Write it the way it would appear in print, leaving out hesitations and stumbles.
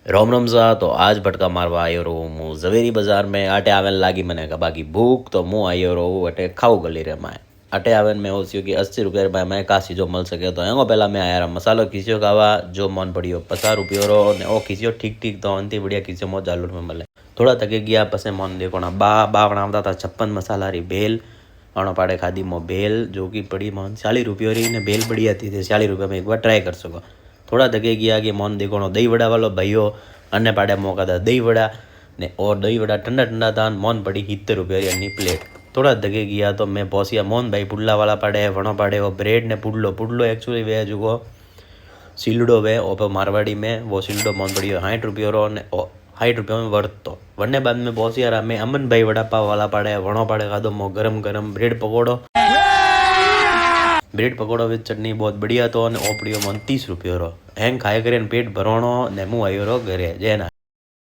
रोम रोम सा तो आज भटका मारवा आयो रो हूँ ઝવેરી बजार में अटे आवन लागी मने का बाकी भूख तो मुँ आयो रो अटे खाऊ गली रे माए अटे आवन में ओसियो कि 80 रुपया में कासी जो मल सके तो एंगो पहला मैं आया मसालो खींचो खावा जो मन पड़ियो 50 रुपये रो ने ओ खींचो ठीक ठीक तो अंति बढ़िया खींचो मो जालूर में मले थोड़ा थके गया पसे मन देखो ना बा बनावता था 56 मसाला री भेल अणो पाड़े खादी मो भेल जो कि पड़ी मन 40 रुपये री ने भेल बढ़िया थी 40 रुपये में एक बार ट्राई कर सको थोड़ा थके गया कि मन देखो दही वड़ा वालो भाईओ अन्य पाड़े मौका था दही वड़ा ने और दही वड़ा ठंडा ठंडा था मन पड़ी 70 रुपये अन्नी प्लेट थोड़ा धके गया तो मैं पहुंचिया मोहन भाई पुडला वाला पड़े वणो पड़े वो ब्रेड ने पुडलो एक्चुअली वे जो सिलडो वे ओपे मारवाड़ी में वो सिलडो मोहन पड़ियो 60 रुपये रो ने 60 रुपये में वर्थ तो वरने बाद में पहुंचिया रहा मैं अमन भाई वड़ा पाव वाला पड़े वणो पड़े खादो मो गरम गरम ब्रेड पकोड़ो विथ चटनी बहुत बढ़िया तो ओपड़ियो मन 30 रुपये रो हैंग खाए करे पेट भरोणो ने मुँ आयो रो घरे जय ना।